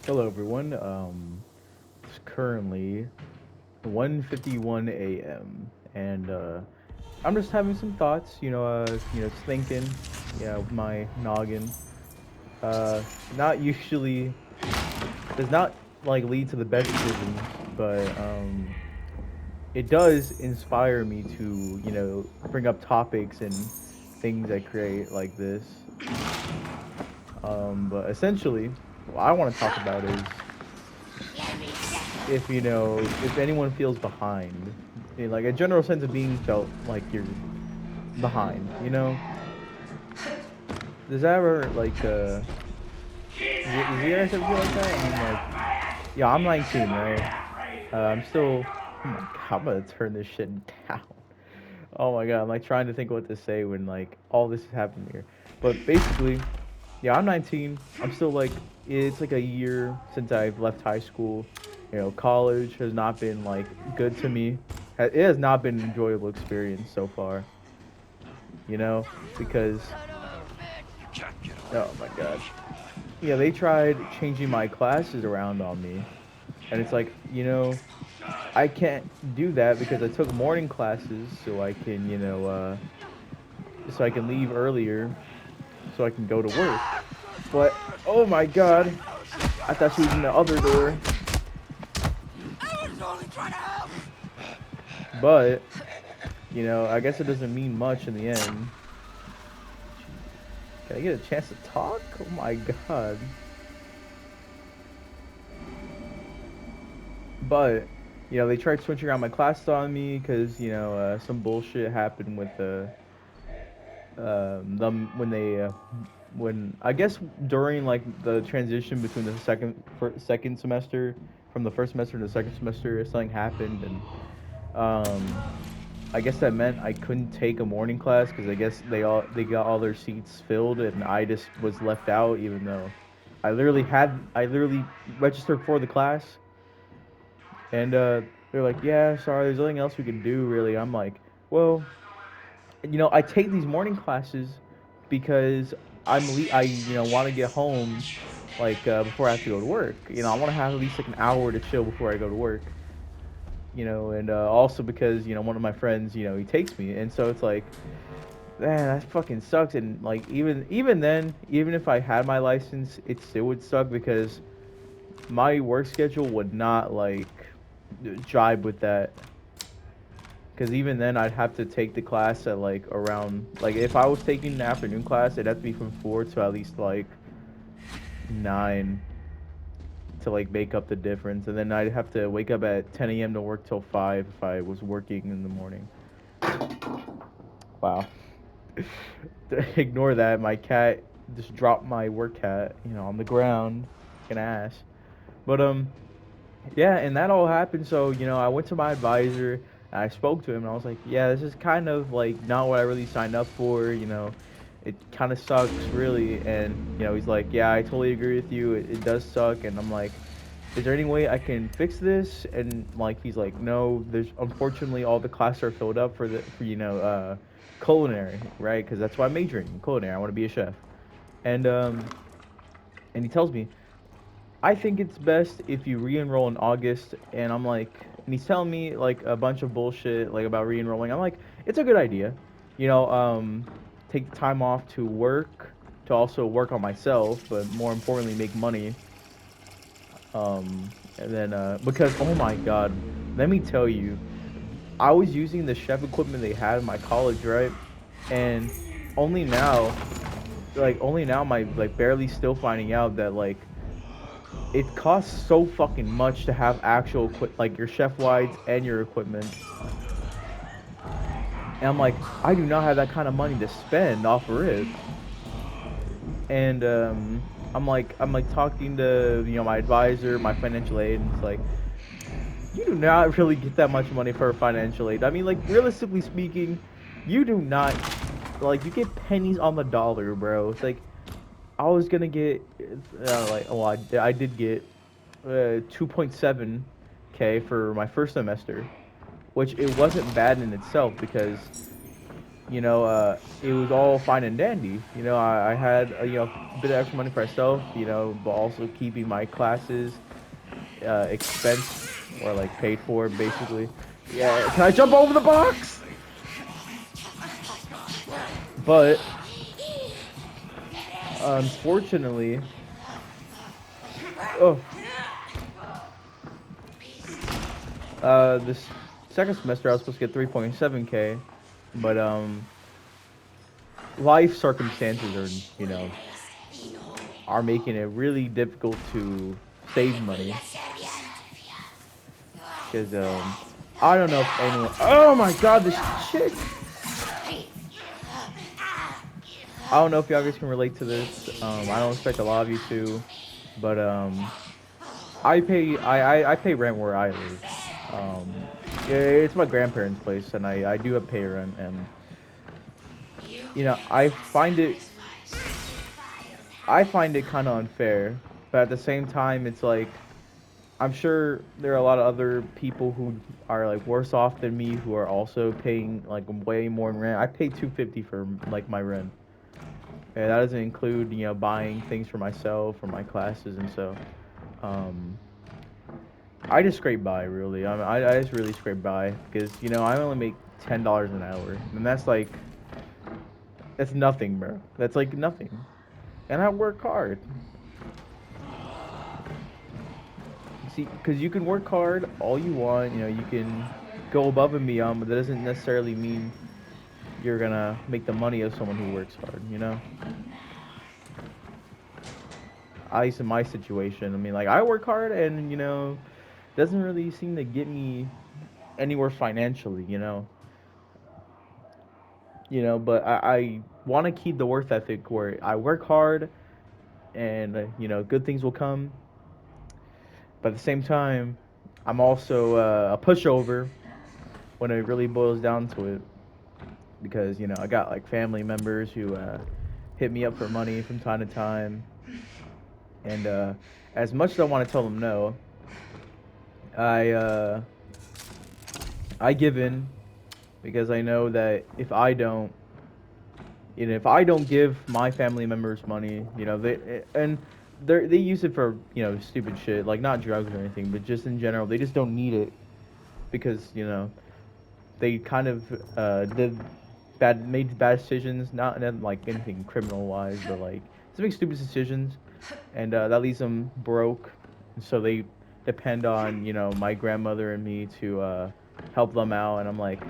Hello, everyone. It's currently 1:51 a.m. and I'm just having some thoughts. Just thinking. Yeah, with my noggin. Not usually does not like lead to the best decisions, but it does inspire me to bring up topics and things I create like this. But essentially, what I want to talk about is if anyone feels behind, like a general sense of being felt like you're behind, does that ever does you guys ever feel like that? I mean, like, yeah, I'm 19, right? I'm still, oh my god, I'm gonna turn this shit down. Oh my god, I'm like trying to think what to say when like all this is happening here. But basically, yeah, I'm 19. I'm still like, it's like a year since I've left high school. College has not been like good to me. It has not been an enjoyable experience so far. Because oh my god, yeah, they tried changing my classes around on me, and it's like, I can't do that because I took morning classes so I can, so I can leave earlier so I can go to work. But oh my god, I thought she was in the other door. But, I guess it doesn't mean much in the end. Can I get a chance to talk? Oh my god. But, they tried switching around my classes on me because, some bullshit happened with them when I guess during like the transition between the second semester from the first semester to the second semester, something happened, and I guess that meant I couldn't take a morning class because I guess they got all their seats filled and I just was left out, even though I literally registered for the class, and they're like, yeah, sorry, there's nothing else we can do really. I'm like, well, I take these morning classes because I want to get home like before I have to go to work. I want to have at least like an hour to chill before I go to work. And also because one of my friends, he takes me, and so it's like, man, that fucking sucks. And like even then, even if I had my license, it still would suck because my work schedule would not like jibe with that. Because even then, I'd have to take the class at like around like if I was taking an afternoon class, it'd have to be from 4 to at least like 9 to like make up the difference, and then I'd have to wake up at 10 a.m. to work till 5 if I was working in the morning. Wow. Ignore that. My cat just dropped my work hat, on the ground. An ass. But yeah, and that all happened. So I went to my advisor. And I spoke to him, and I was like, "Yeah, this is kind of like not what I really signed up for. It kind of sucks, really." And he's like, "Yeah, I totally agree with you. It does suck." And I'm like, "Is there any way I can fix this?" And like, he's like, "No, there's unfortunately all the classes are filled up for culinary, right? Because that's why I'm majoring in culinary. I want to be a chef." And he tells me, I think it's best if you re-enroll in August. And I'm like, and he's telling me like a bunch of bullshit like about re-enrolling. I'm like, it's a good idea, you know. Take the time off to work, to also work on myself, but more importantly, make money. And then because oh my god, let me tell you, I was using the chef equipment they had in my college, right? And only now, only now, am I like barely still finding out that like it costs so fucking much to have actual like your chef whites and your equipment. And I'm like, I do not have that kind of money to spend off of rip. And I'm like talking to my advisor, my financial aid, and it's like, you do not really get that much money for financial aid. I mean, like realistically speaking, you do not, like, you get pennies on the dollar, bro. It's like I was gonna get like, well, I did get 2.7K for my first semester, which it wasn't bad in itself because it was all fine and dandy. I had a bit of extra money for myself, but also keeping my classes expensed or like paid for basically. Yeah, can I jump over the box? But unfortunately, oh, this second semester I was supposed to get 3.7K, but life circumstances are making it really difficult to save money because I don't know if anyone. Oh my God, this chick! I don't know if y'all guys can relate to this. I don't expect a lot of you to, but I pay rent where I live. Yeah, it's my grandparents' place, and I do have pay rent, and I find it kind of unfair, but at the same time, it's like I'm sure there are a lot of other people who are like worse off than me who are also paying like way more in rent. I pay 250 for like my rent. And that doesn't include buying things for myself or my classes, and so um, I just scrape by really. I just really scrape by because I only make $10 an hour, and that's nothing, bro. That's like nothing, and I work hard. See, because you can work hard all you want. You can go above and beyond, but that doesn't necessarily mean you're gonna make the money of someone who works hard. At least in my situation, I mean, like I work hard, and doesn't really seem to get me anywhere financially. But I want to keep the work ethic where I work hard, and good things will come. But at the same time, I'm also a pushover when it really boils down to it, because I got like family members who hit me up for money from time to time, and as much as I want to tell them no, I I give in because I know that if I don't give my family members money, they use it for stupid shit like not drugs or anything, but just in general they just don't need it because they kind of made bad decisions, not like anything criminal wise, but like just make stupid decisions, and that leaves them broke, and so they depend on my grandmother and me to help them out, and I'm like,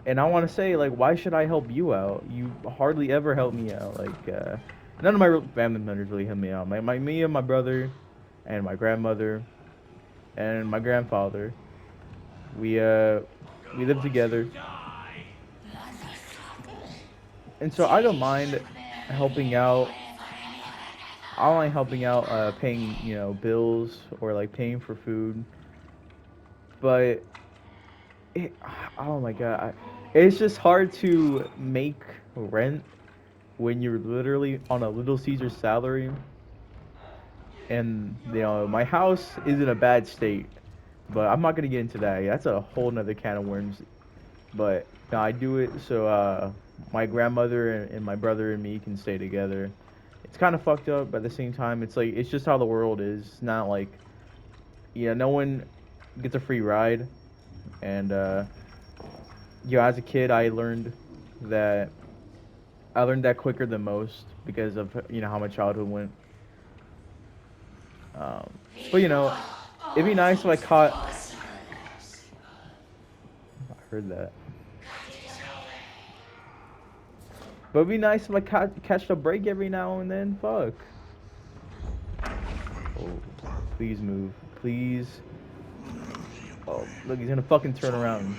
and I want to say, like, why should I help you out? You hardly ever help me out. Like, none of my family members really help me out. Me and my brother, and my grandmother, and my grandfather, we uh, we live together, and so I don't mind helping out. I don't mind helping out, paying bills or like paying for food, but it, oh my god, it's just hard to make rent when you're literally on a Little Caesar salary, and my house is in a bad state, but I'm not gonna get into that. That's a whole nother can of worms. But no, I do it so my grandmother and my brother and me can stay together. It's kind of fucked up, but at the same time, it's like it's just how the world is. It's not like no one gets a free ride, and as a kid, that I learned that quicker than most because of how my childhood went. Um, but it'd be nice if I caught. I heard that. But it'd be nice if I catch a break every now and then. Fuck. Oh, please move, please. Oh, look, he's gonna fucking turn around.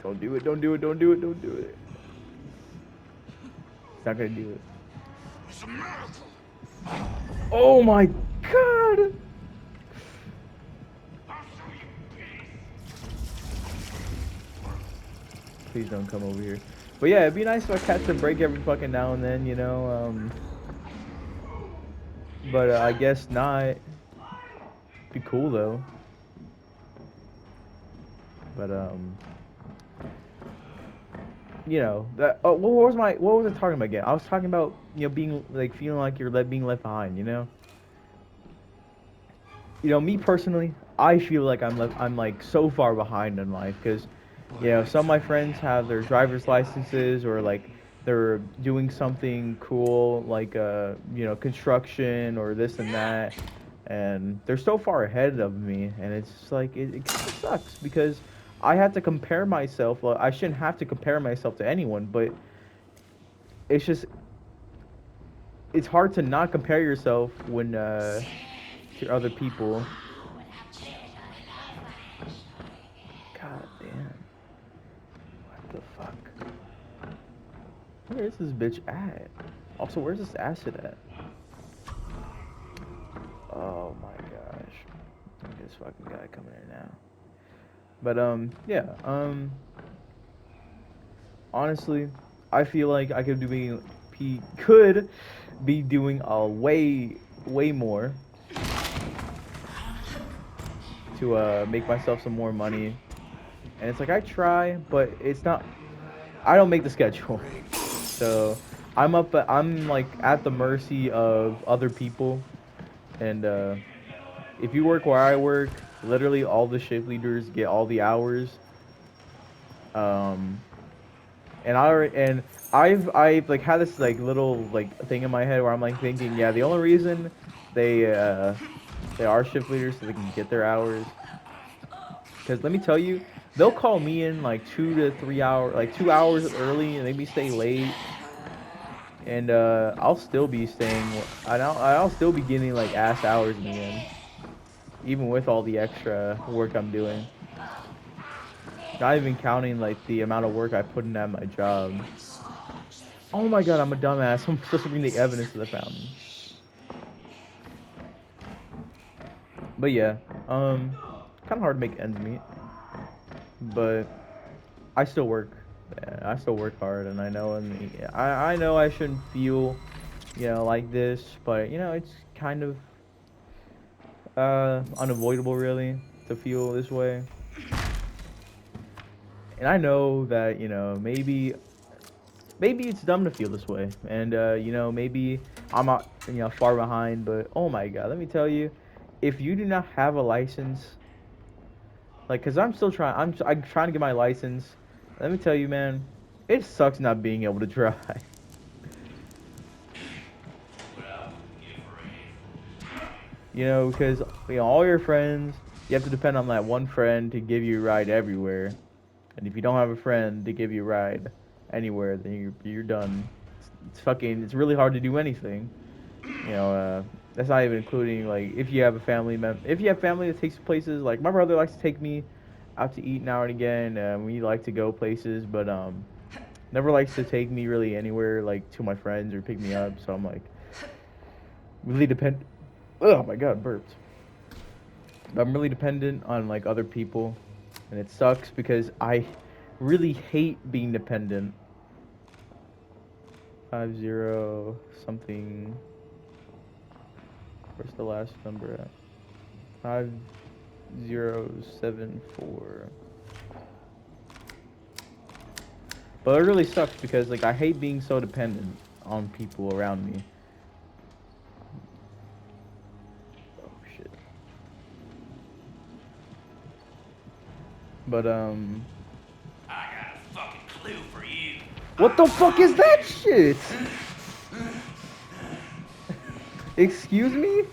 Don't do it. Don't do it. Don't do it. Don't do it. He's not gonna do it. Oh my god. Please don't come over here. But yeah, it'd be nice if I catch a break every fucking now and then. But I guess not. Be cool though. But you know that. Oh, what was I talking about again? I was talking about being like feeling like you're being left behind. Me personally, I feel like I'm like so far behind in life because, some of my friends have their driver's licenses or like they're doing something cool like construction or this and that, and they're so far ahead of me, and it's just like it kind of sucks because I have to compare myself. Well, I shouldn't have to compare myself to anyone, but it's just it's hard to not compare yourself when to other people. God damn. What the fuck? Where is this bitch at? Also, where's this acid at? Oh my gosh. Look at this fucking guy coming in now. But yeah. Honestly, I feel like I could be doing a way more to make myself some more money. And it's like I try, but it's not. I don't make the schedule, so I'm like at the mercy of other people, and if you work where I work, literally all the shift leaders get all the hours. Um, and I've like had this like little like thing in my head where I'm like thinking, yeah, the only reason they uh they are shift leaders so they can get their hours. Because let me tell you, they'll call me in like 2 to 3 hours, like 2 hours early, and they be stay late, and I'll still be staying. I'll still be getting like ass hours in the end, even with all the extra work I'm doing. Not even counting like the amount of work I put in at my job. Oh my god, I'm a dumbass. I'm supposed to bring the evidence to the fountain. But yeah, kind of hard to make ends meet. But I still work. I still work hard, and I know I shouldn't feel, like this, but it's kind of unavoidable really to feel this way. And I know that maybe it's dumb to feel this way, and maybe I'm not far behind, but oh my god, let me tell you, if you do not have a license, like, cause I'm still trying, I'm trying to get my license. Let me tell you, man, it sucks not being able to drive. Because all your friends, you have to depend on that one friend to give you a ride everywhere. And if you don't have a friend to give you a ride anywhere, then you're done. It's really hard to do anything. That's not even including like if you have family that takes you places. Like my brother likes to take me out to eat now and again. We like to go places, but never likes to take me really anywhere like to my friends or pick me up. So I'm like really depend. Oh my god, burps. I'm really dependent on like other people, and it sucks because I really hate being dependent. 50 something. Where's the last number at? 5074. But it really sucks because like I hate being so dependent on people around me. Oh shit. But I got a fucking clue for you. what the fuck is that shit? Excuse me?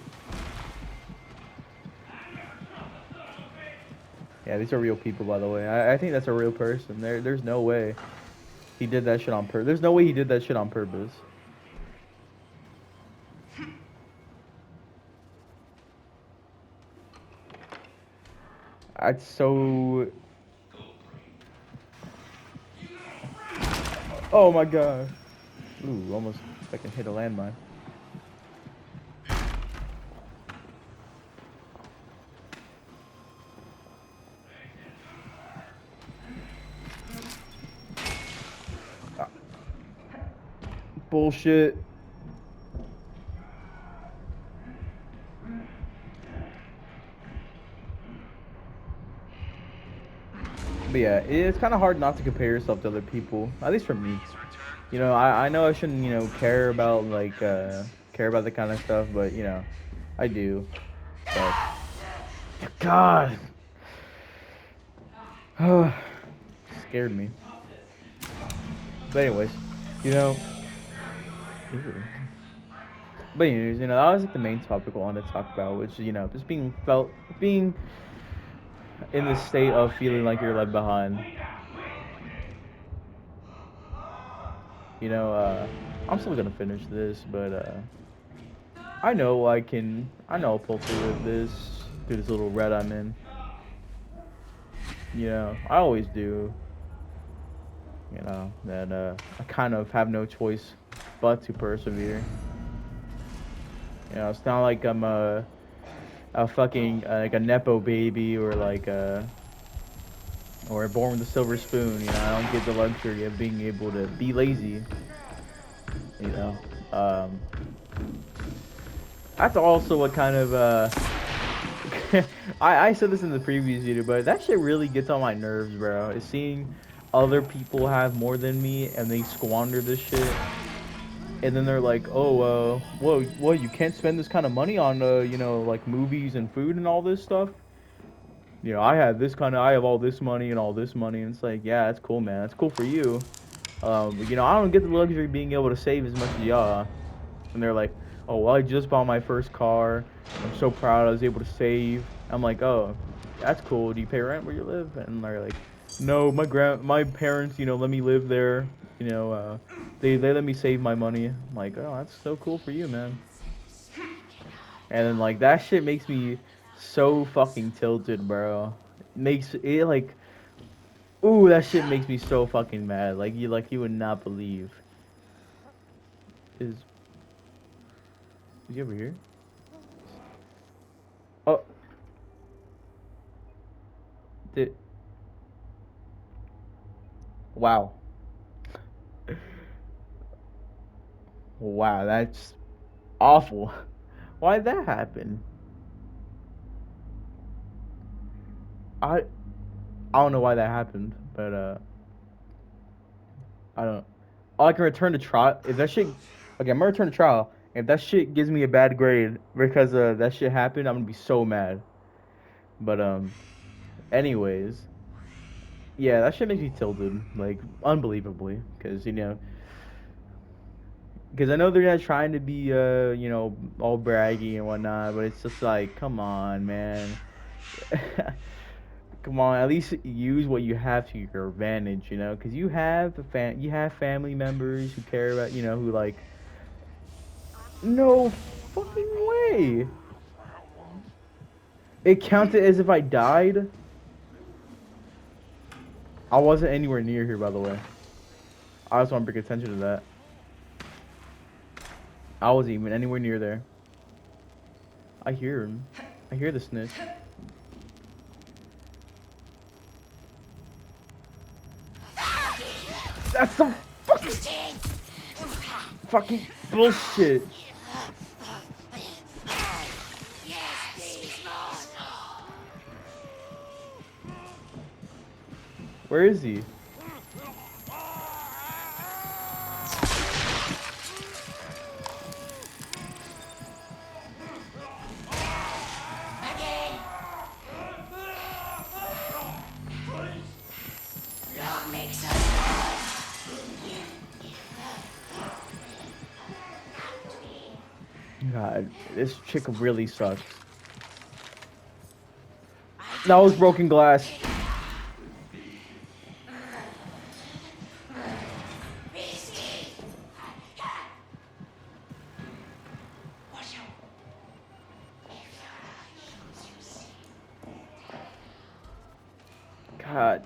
Yeah, these are real people, by the way. I think that's a real person. There's no way he did that shit on purpose. There's no way he did that shit on purpose. That's so. Oh my god. Ooh, almost fucking hit a landmine. Ah, bullshit. But yeah, it's kind of hard not to compare yourself to other people. At least for me. You know, I know I shouldn't, care about care about the kind of stuff, but I do. But God, scared me. But anyways, you know, ew. But anyways, that was like the main topic I wanted to talk about, which is just being in the state of feeling like you're left behind. You know, I'm still gonna finish this, but I know I'll pull through with this through this little rut I'm in. I always do. That I kind of have no choice but to persevere. It's not like I'm a fucking like a nepo baby or born with a silver spoon. I don't get the luxury of being able to be lazy. You know, um, that's also what kind of I said this in the previous video, but that shit really gets on my nerves, bro. Is seeing other people have more than me and they squander this shit, and then they're like, "Oh, well, you can't spend this kind of money on, like movies and food and all this stuff." I have all this money and all this money, and it's like, yeah, that's cool, man. That's cool for you. But, I don't get the luxury of being able to save as much as y'all. And they're like, oh, well, I just bought my first car. I'm so proud I was able to save. I'm like, oh, that's cool. Do you pay rent where you live? And they're like, no, my parents, let me live there. They let me save my money. I'm like, oh, that's so cool for you, man. And then like that shit makes me so fucking tilted, bro. Makes it like, ooh, that shit makes me so fucking mad. Like you would not believe. Is is he over here? Oh, did wow. Wow, that's awful. Why'd that happen? I I don't know why that happened, but I don't. I can return to trial if that shit. Okay, I'm gonna return to trial. If that shit gives me a bad grade because that shit happened, I'm gonna be so mad. But anyways, yeah, that shit makes me tilted, like unbelievably, because I know they're not trying to be all braggy and whatnot, but it's just like, come on, man. Come on, at least use what you have to your advantage, because you have family members who care about, who like, no fucking way. It counted as if I died. I wasn't anywhere near here, by the way. I just want to bring attention to that. I wasn't even anywhere near there. I hear him. I hear the snitch. That's some fucking bullshit. Where is he? God, this chick really sucks. That was broken glass. God.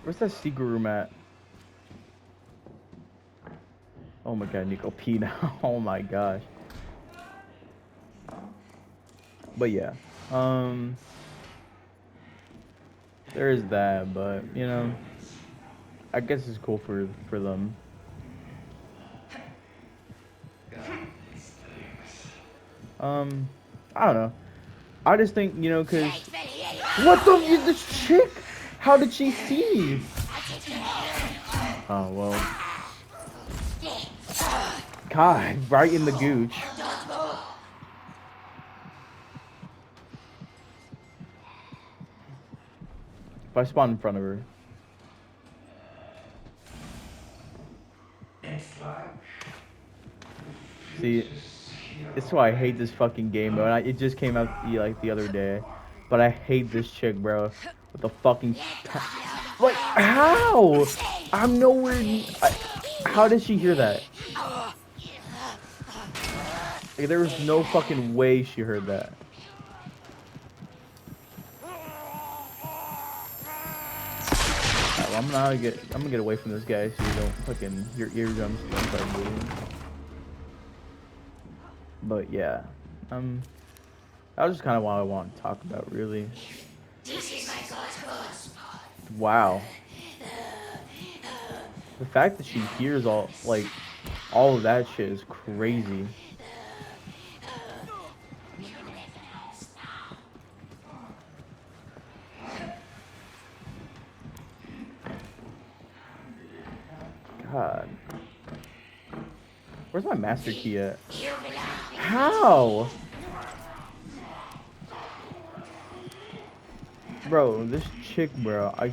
Where's that secret room at? Oh my god, Nico P now. Oh my gosh. But yeah. Um there is that, but I guess it's cool for them. I don't know. I just think, cause what the this chick? How did she see me? Oh, well. God, right in the gooch. If I spawn in front of her. See, this is why I hate this fucking game mode. It just came out like the other day, but I hate this chick, bro. With the fucking like how? I'm nowhere. How did she hear that? Like, there was no fucking way she heard that. Well, I'm gonna get away from this guy so you don't fucking your eardrums don't start bleeding. But yeah, that was just kind of what I want to talk about, really. Wow, the fact that she hears all of that shit is crazy. God, where's my master key at? How? Bro, this chick, bro, I'm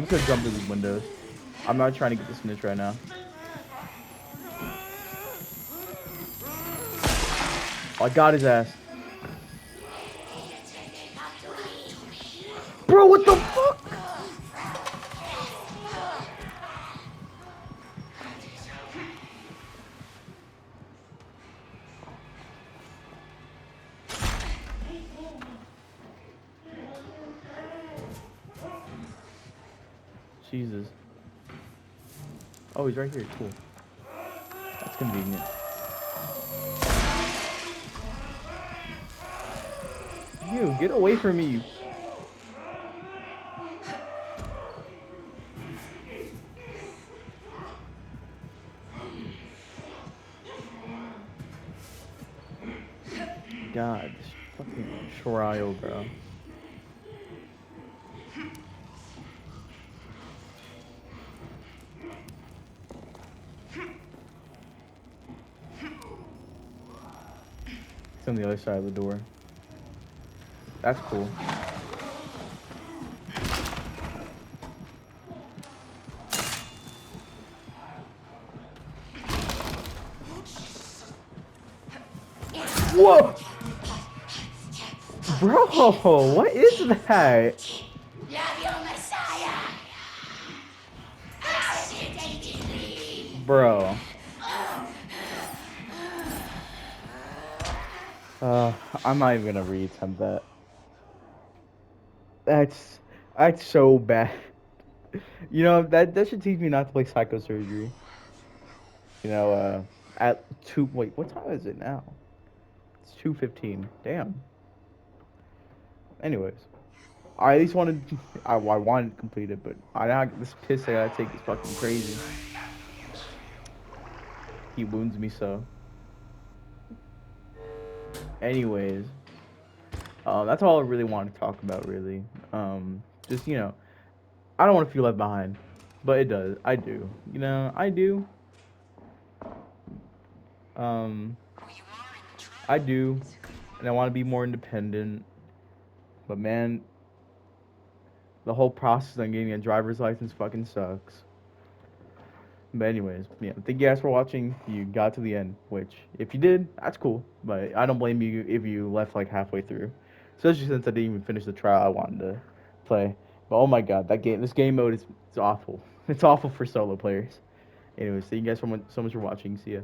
just gonna jump through these windows. I'm not trying to get the snitch right now. Oh, I got his ass. Bro, what the fuck? Jesus. Oh, he's right here. Cool. That's convenient. You, get away from me. God, this fucking trial, bro. It's on the other side of the door. That's cool. Whoa! Bro, what is that? Bro. I'm not even gonna reattempt that. That's that's so bad. You know, that should teach me not to play psychosurgery. You know, at wait, what time is it now? It's 2:15. Damn. Anyways, I at least wanted I wanted to complete it, but this piss I gotta take is fucking crazy. He wounds me so. Anyways, that's all I really wanted to talk about. Really, just I don't want to feel left behind, but it does. I do. I do. Um, I do, and I want to be more independent. But man, the whole process on getting a driver's license fucking sucks. But anyways, yeah, thank you guys for watching. You got to the end, which if you did, that's cool. But I don't blame you if you left like halfway through, especially since I didn't even finish the trial I wanted to play. But oh my god, this game mode is it's awful. It's awful for solo players. Anyways, thank you guys so much for watching. See ya.